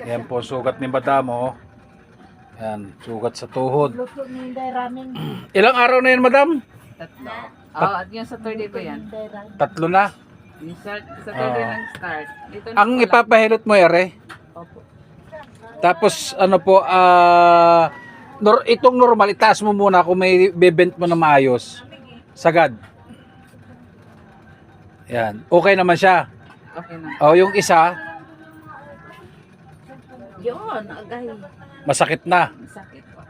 Yan po sugat ni Madam, oh. Yan, sugat sa tuhod. Luto ni Inday ramen. Ilang araw na yan, Madam? Tatlo. Oo, at yung Saturday ko yan. Inday ramen. 3 na. Yung Saturday nang start. Dito na Ang po lang. ipapahilot mo, Ere. Opo. Tapos, ano po, itong normal, itaas mo muna kung may bebent mo na maayos. Sagad. Yan. Okay naman siya. Okay na. O, yung isa, Yun, agay. masakit na. Sakit po.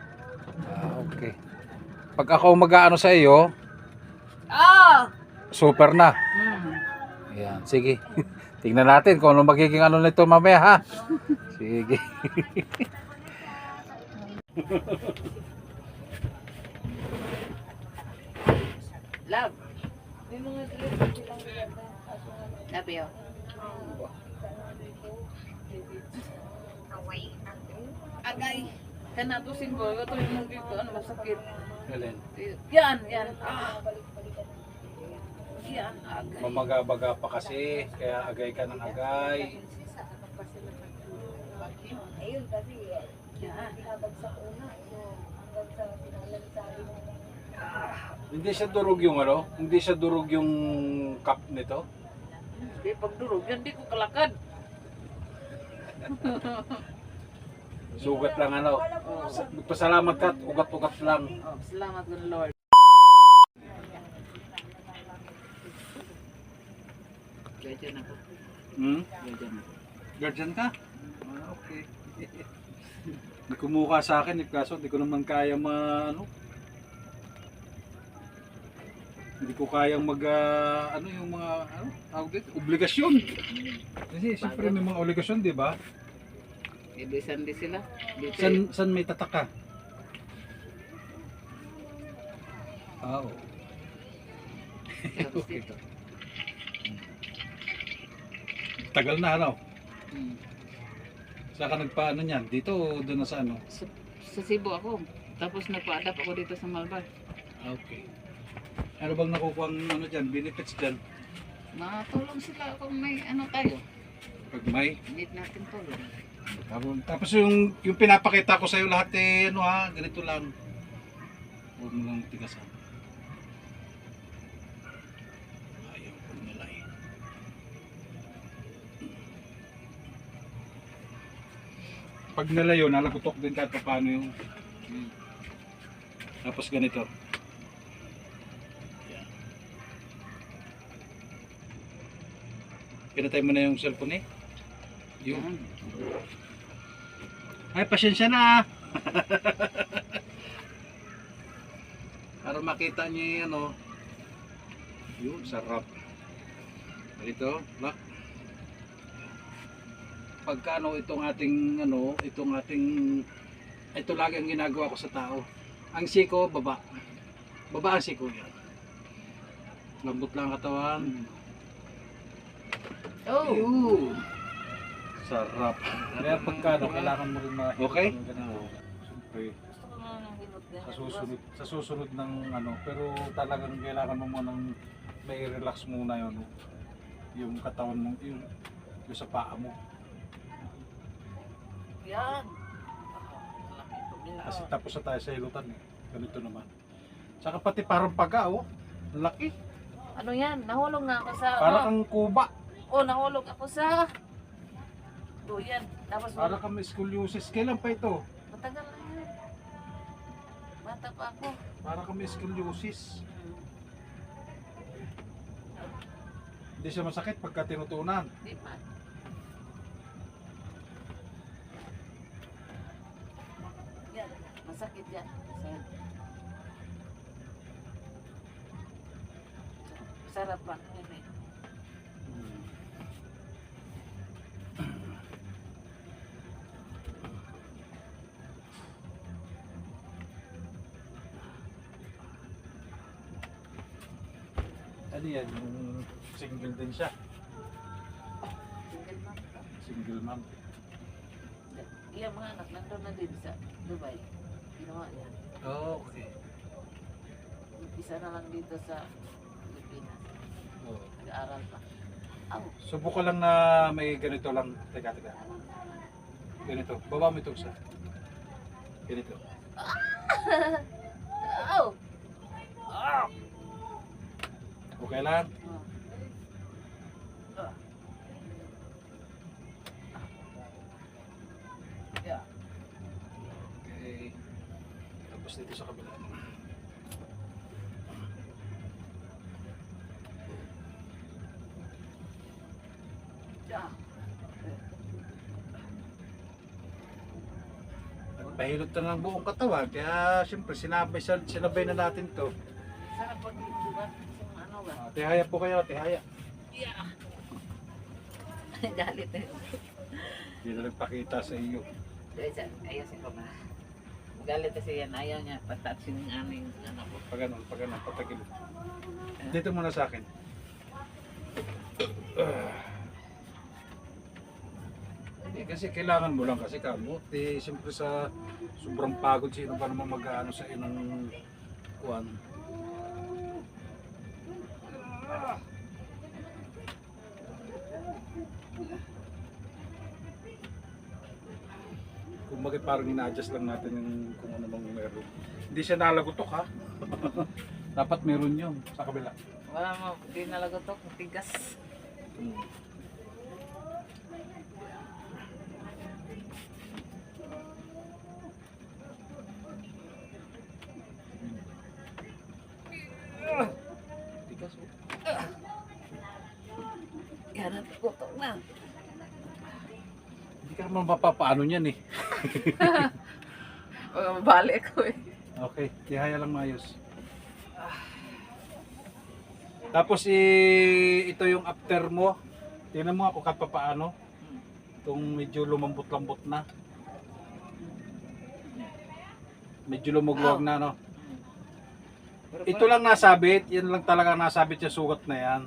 Okay. Pag ako mag-aano sa iyo, super na. Yan, sige. Tingnan natin kung ano magiging ano nito mamaya, ha? Sige. Love. May mga Love yun. Agay. Kana to simbol. Ito yung dito. Ano masakit. Helen, Yan. Yan. Yan. Agay. mamaga-baga pa kasi, kaya agay ka ng agay. Ayun kasi, Yan. habang sa una, hanggang sa pinalansabi mo. Hindi siya durog yung ano? Hindi siya durog yung cup nito? Di pagdurog. Yan di ko kalakad. Sugat lang ano. Magpasalamat ka at ugat-ugat lang. Oh, salamat good Lord. Guardian ako. Guardian ako. Guardian ka? Okay. Hindi kumuha sa akin, kaso hindi ko naman kaya ano. Hindi ko kayang ano yung mga tawag dito, obligasyon. Kasi siyempre may mga obligasyon, di ba? Ibisan di sila. Dito. San may tatak ka? Oo. Tapos dito. Tagal na ano? Hmm. Saan ka nagpaano niyan? Dito o doon na sa ano? Sa Cebu ako. Tapos nagpa-adapt ako dito sa Malbar. Okay. Ano bang nakukuha ano dyan? Benefits dyan? Makatulong sila kung may ano tayo. Pag may. Need natin tulong. Tapos yung pinapakita ko sa iyo lahat ano ha, ganito lang. Huwag mo lang tigasan. Ayaw ko nalay. Pag nalayo, nalagutok din kahit paano yung tapos ganito. Yan. Pinatay mo na yung cellphone eh. Yun. Ay, pasensya na. Para makita niyo yung ano. Yun, sarap. Ito, lock. Pagkano itong ating ito lagi ang ginagawa ko sa tao. Ang siko, baba. Baba ang siko yan. Lambot lang ang katawan. Oh! Yun. Sarap. Kaya pagkano, kailangan mo rin makita. Okay? Siyempre, sa susunod ng ano, pero talagang kailangan mo munang may relax muna yun. Yung katawan mo, yung sa paa mo. Yan! Kasi tapos na tayo sa hilutan eh. Ganito naman. Saka pati parang paga oh. Laki. Ano yan? Nahulog nga ako sa... Parang ang kuba. nahulog ako sa... Yan. Tapos Parang kami scoliosis. Kailan pa ito? matagal na yan. Bata pa ako. Parang kami scoliosis. Hindi siya masakit pagka tinutunan. Di pa. Yan. Masakit yan. Sarap pa. Ano yan? Yung single din siya. Single mom. Yung mga anak nandun na din sa Dubai. Ginawa niya. Oh, okay. Isa na lang dito sa Pilipinas. Oh. Nag-aaral pa. Subukan lang na may ganito lang. Teka. Ganito. Baba mo ito sa. Ganito. Oh! Oh! Okay lang? Yeah. Okay. Tapos dito sa kabila. Yeah. Pahilot na ng buong katawan. Kaya siyempre sinabay na natin to. Sarap pag diba? Sa ano ba? Tihaya po kayo, tihaya. Yeah. Galit eh. Hindi na nagpakita sa iyo. Guys, ayusin ko ba? Galit kasi yan. Ayaw niya patouchin ng aming anak ko. Pag ganun, patagil. Dito muna sa akin. Eh, kasi kailangan mo lang kasi kamot. Eh, siyempre sa sobrang pagod, sino pa naman mag-ano sa inong kuwan. Kung parang ina-adjust lang natin yung kung ano bang meron. Hindi siya nalagotok ha. Dapat meron yun sa kabila. Wala mo, di nalagotok, tigas. Hmm. Tigas oh. Yan, nagutok na. Hindi ka naman mapapaano niyan eh. Balik ko eh. Okay, tihaya lang maayos. Tapos ito yung after mo. Tingnan mo ako kahit paano. Itong medyo lumambot-lambot na. Medyo lumugwag na no. Ito lang nasabit, yan lang talaga nasabit yung sugat na yan.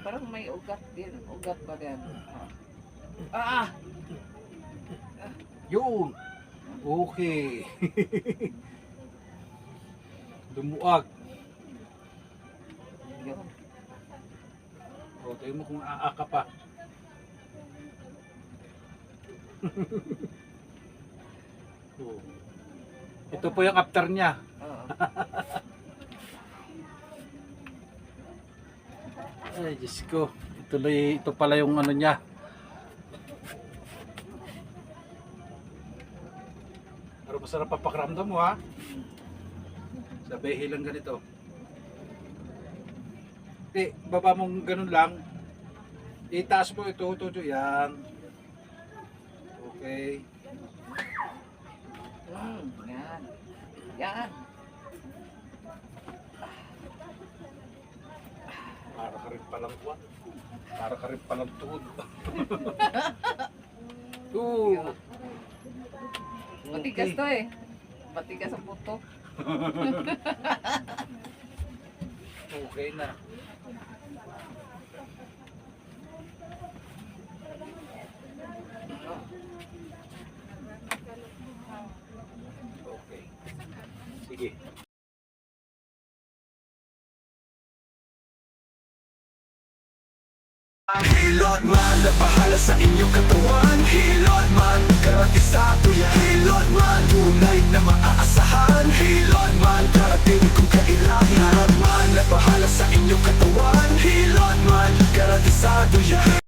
Parang may ugat din. Ugat ba din? Ah! Yun! Okay. Dumuag. Yun. O, tayo mo kung aaka pa. Oh. Ito po yung after niya. Oo. Ay, Diyos ko. Ito pala yung ano niya. Pero masarap papakiramdam mo ha. Sa behe lang ganito. Baba mong ganun lang. Itaas mo ito. Yan. Okay. Yan. Yan. Para ka rin palang kuwan. Para ka rin palang tuhod. Matigas to eh. Matigas ang puto. Okay na. Okay. Sige. Hilot man na bahala sa inyong katawan. Hilot man, garantisado yan. Hilot man, tunay na maaasahan. Hilot man, darating kung kailangan. Hilot man na bahala sa inyong katawan. Hilot man, garantisado yan.